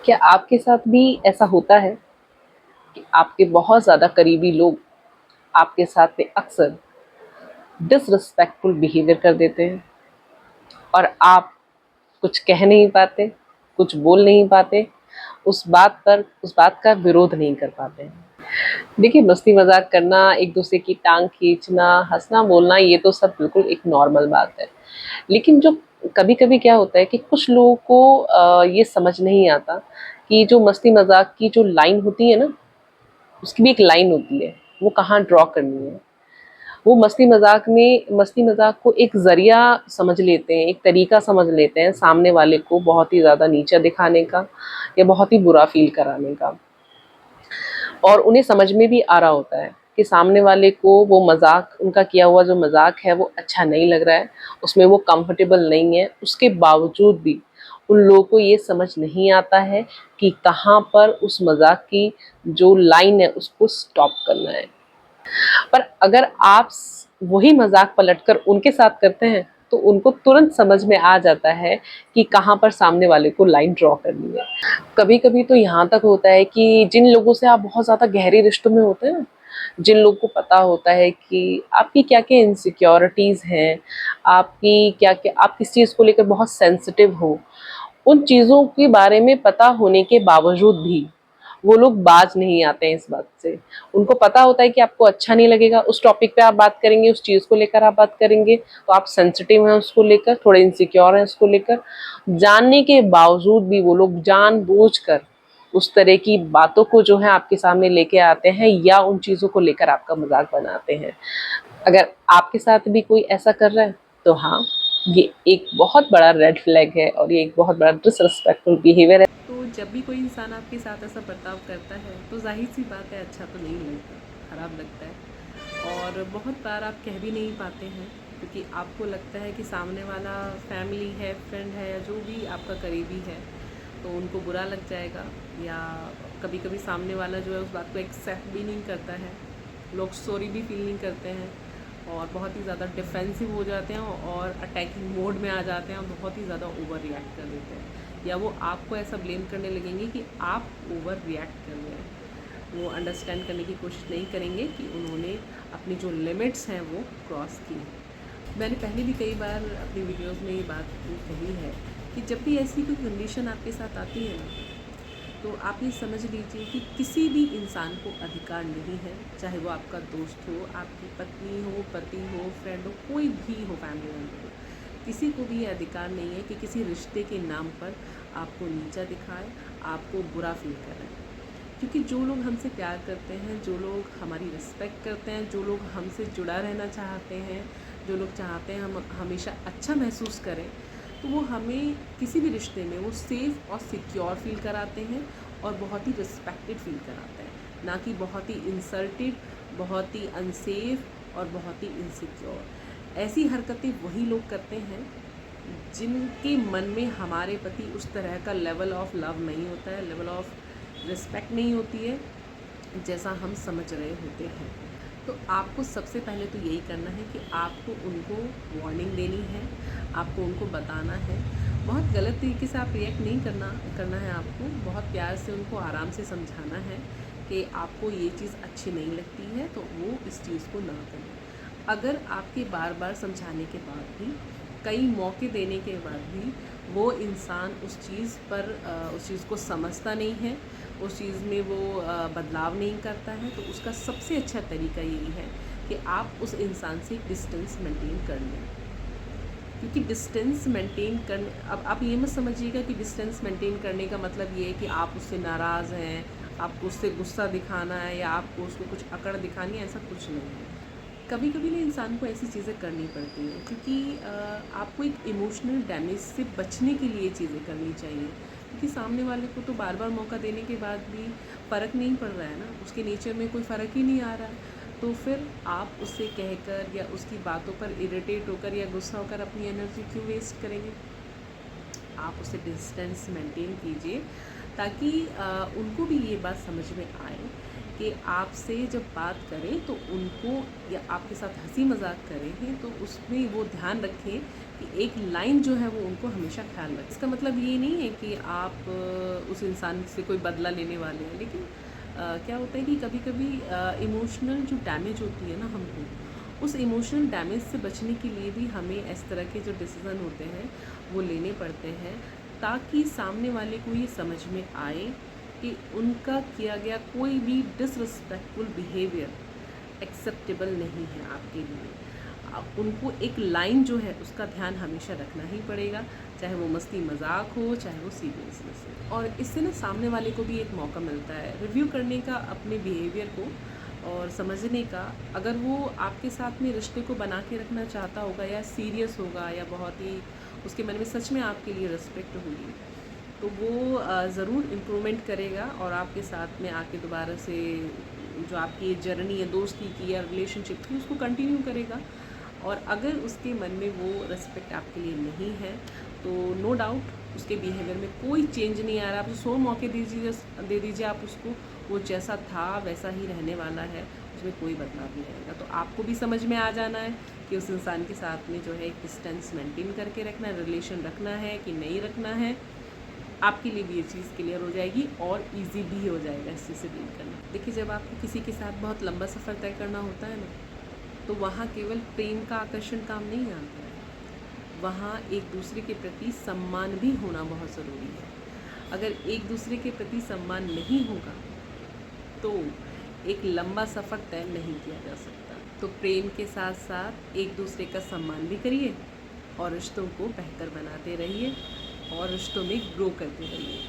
क्या आपके साथ भी ऐसा होता है कि आपके बहुत ज़्यादा करीबी लोग आपके साथ में अक्सर डिसरिस्पेक्टफुल बिहेवियर कर देते हैं और आप कुछ कह नहीं पाते, कुछ बोल नहीं पाते, उस बात का विरोध नहीं कर पाते हैं? देखिए, मस्ती मज़ाक करना, एक दूसरे की टाँग खींचना, हँसना बोलना, ये तो सब बिल्कुल एक नॉर्मल बात है। लेकिन जो कभी-कभी क्या होता है कि कुछ लोगों को ये समझ नहीं आता कि जो मस्ती मज़ाक की जो लाइन होती है ना, उसकी भी एक लाइन होती है, वो कहाँ ड्रॉ करनी है। वो मस्ती मज़ाक को एक ज़रिया समझ लेते हैं, एक तरीका समझ लेते हैं सामने वाले को बहुत ही ज़्यादा नीचा दिखाने का या बहुत ही बुरा फ़ील कराने का। और उन्हें समझ में भी आ रहा होता है कि सामने वाले को वो मज़ाक, उनका किया हुआ जो मज़ाक है वो अच्छा नहीं लग रहा है, उसमें वो कंफर्टेबल नहीं है। उसके बावजूद भी उन लोगों को ये समझ नहीं आता है कि कहाँ पर उस मज़ाक की जो लाइन है उसको स्टॉप करना है। पर अगर आप वही मज़ाक पलटकर उनके साथ करते हैं तो उनको तुरंत समझ में आ जाता है कि कहाँ पर सामने वाले को लाइन ड्रॉ करनी है। कभी-कभी तो यहाँ तक होता है कि जिन लोगों से आप बहुत ज़्यादा गहरे रिश्तों में होते हैं ना, जिन लोगों को पता होता है कि आपकी क्या-क्या इनसिक्योरिटीज़ हैं, आपकी क्या-क्या, आप किस चीज़ को लेकर बहुत सेंसिटिव हो, उन चीज़ों के बारे में पता होने के बावजूद भी वो लोग बाज नहीं आते हैं इस बात से। उनको पता होता है कि आपको अच्छा नहीं लगेगा, उस टॉपिक पे आप बात करेंगे, उस चीज़ को लेकर आप बात करेंगे, तो आप सेंसिटिव हैं उसको लेकर, थोड़े इनसिक्योर हैं उसको लेकर। जानने के बावजूद भी वो लोग जानबूझकर उस तरह की बातों को जो है आपके सामने लेके आते हैं या उन चीज़ों को लेकर आपका मज़ाक बनाते हैं। अगर आपके साथ भी कोई ऐसा कर रहा है, तो हाँ, ये एक बहुत बड़ा रेड फ्लैग है और ये एक बहुत बड़ा डिसरिस्पेक्टफुल बिहेवियर है। तो जब भी कोई इंसान आपके साथ ऐसा बर्ताव करता है तो जाहिर सी बात है, अच्छा तो नहीं लगता, ख़राब लगता है। और बहुत बार आप कह भी नहीं पाते हैं क्योंकि आपको लगता है कि सामने वाला फैमिली है, फ्रेंड है, या जो भी आपका करीबी है, तो उनको बुरा लग जाएगा। या कभी कभी सामने वाला जो है उस बात को एक्सेप्ट भी नहीं करता है, लोग सॉरी भी फील नहीं करते हैं और बहुत ही ज़्यादा डिफेंसिव हो जाते हैं और अटैकिंग मोड में आ जाते हैं और बहुत ही ज़्यादा ओवर रिएक्ट कर देते हैं, या वो आपको ऐसा ब्लेम करने लगेंगे कि आप ओवर रिएक्ट कर रहे हैं। वो अंडरस्टैंड करने की कोशिश नहीं करेंगे कि उन्होंने अपनी जो लिमिट्स हैं वो क्रॉस की हैं। मैंने पहले भी कई बार अपनी वीडियोस में ये बात कही है कि जब भी ऐसी कोई कंडीशन आपके साथ आती है ना, तो आप ये समझ लीजिए कि किसी भी इंसान को अधिकार नहीं है, चाहे वो आपका दोस्त हो, आपकी पत्नी हो, पति हो, फ्रेंड हो, कोई भी हो, फैमिली मेम्बर हो, किसी को भी ये अधिकार नहीं है कि किसी रिश्ते के नाम पर आपको नीचा दिखाए, आपको बुरा फील कराए। क्योंकि जो लोग हमसे प्यार करते हैं, जो लोग हमारी रिस्पेक्ट करते हैं, जो लोग हमसे जुड़ा रहना चाहते हैं, जो लोग चाहते हैं हम हमेशा अच्छा महसूस करें, तो वो हमें किसी भी रिश्ते में वो सेफ़ और सिक्योर फील कराते हैं और बहुत ही रिस्पेक्टेड फील कराते हैं, ना कि बहुत ही इंसल्टेड, बहुत ही अनसेफ और बहुत ही इनसिक्योर। ऐसी हरकतें वही लोग करते हैं जिनके मन में हमारे प्रति उस तरह का लेवल ऑफ लव नहीं होता है, लेवल ऑफ रिस्पेक्ट नहीं होती है जैसा हम समझ रहे होते हैं। तो आपको सबसे पहले तो यही करना है कि आपको उनको वार्निंग देनी है, आपको उनको बताना है। बहुत गलत तरीके से आप रिएक्ट नहीं करना है, आपको बहुत प्यार से उनको आराम से समझाना है कि आपको ये चीज़ अच्छी नहीं लगती है तो वो इस चीज़ को ना करें। अगर आपके बार बार समझाने के बाद भी, कई मौके देने के बाद भी वो इंसान उस चीज़ को समझता नहीं है, उस चीज़ में वो बदलाव नहीं करता है, तो उसका सबसे अच्छा तरीका यही है कि आप उस इंसान से डिस्टेंस मेंटेन कर लें। क्योंकि डिस्टेंस मेंटेन करने, अब आप ये मत समझिएगा कि डिस्टेंस मेंटेन करने का मतलब ये है कि आप उससे नाराज़ हैं, आपको उससे गुस्सा दिखाना है या आपको उसको कुछ अकड़ दिखानी है, ऐसा कुछ नहीं है। कभी कभी ना इंसान को ऐसी चीज़ें करनी पड़ती हैं क्योंकि आपको एक इमोशनल डैमेज से बचने के लिए चीज़ें करनी चाहिए। क्योंकि सामने वाले को तो बार बार मौका देने के बाद भी फ़र्क नहीं पड़ रहा है ना, उसके नेचर में कोई फ़र्क ही नहीं आ रहा है, तो फिर आप उससे कहकर या उसकी बातों पर इरिटेट होकर या गुस्सा होकर अपनी एनर्जी क्यों वेस्ट करेंगे। आप उससे डिस्टेंस मेंटेन कीजिए ताकि उनको भी ये बात समझ में आए कि आपसे जब बात करें तो उनको या आपके साथ हंसी मजाक करें तो उसमें वो ध्यान रखें कि एक लाइन जो है वो उनको हमेशा ख्याल रखें। इसका मतलब ये नहीं है कि आप उस इंसान से कोई बदला लेने वाले हैं, लेकिन क्या होता है कि कभी कभी इमोशनल जो डैमेज होती है ना हमको, उस इमोशनल डैमेज से बचने के लिए भी हमें इस तरह के जो डिसीज़न होते हैं वो लेने पड़ते हैं, ताकि सामने वाले को ये समझ में आए कि उनका किया गया कोई भी डिसरिस्पेक्टफुल बिहेवियर एक्सेप्टेबल नहीं है आपके लिए। उनको एक लाइन जो है उसका ध्यान हमेशा रखना ही पड़ेगा, चाहे वो मस्ती मजाक हो, चाहे वो सीरियसनेस हो। और इससे ना सामने वाले को भी एक मौका मिलता है रिव्यू करने का अपने बिहेवियर को और समझने का। अगर वो आपके साथ में रिश्ते को बना के रखना चाहता होगा या सीरियस होगा या बहुत ही उसके मन में सच में आपके लिए रिस्पेक्ट होगी, तो वो ज़रूर इम्प्रूवमेंट करेगा और आपके साथ में आके दोबारा से जो आपकी जर्नी है दोस्ती की या रिलेशनशिप की उसको कंटिन्यू करेगा। और अगर उसके मन में वो रिस्पेक्ट आपके लिए नहीं है तो नो डाउट उसके बिहेवियर में कोई चेंज नहीं आ रहा। आप 100 मौके दे दीजिए आप उसको, वो जैसा था वैसा ही रहने वाला है, उसमें कोई बदलाव नहीं आएगा। तो आपको भी समझ में आ जाना है कि उस इंसान के साथ में जो है एक डिस्टेंस मेंटेन करके रखना है, रिलेशन रखना है कि नहीं रखना है। आपके लिए भी ये चीज़ क्लियर हो जाएगी और इजी भी हो जाएगा इस चीज़ से डील करना। देखिए, जब आपको किसी के साथ बहुत लंबा सफ़र तय करना होता है ना, तो वहाँ केवल प्रेम का आकर्षण काम नहीं आता है, वहाँ एक दूसरे के प्रति सम्मान भी होना बहुत ज़रूरी है। अगर एक दूसरे के प्रति सम्मान नहीं होगा तो एक लंबा सफ़र तय नहीं किया जा सकता। तो प्रेम के साथ साथ एक दूसरे का सम्मान भी करिए और रिश्तों को बेहतर बनाते रहिए और रिश्तों में ग्रो करते रहिए।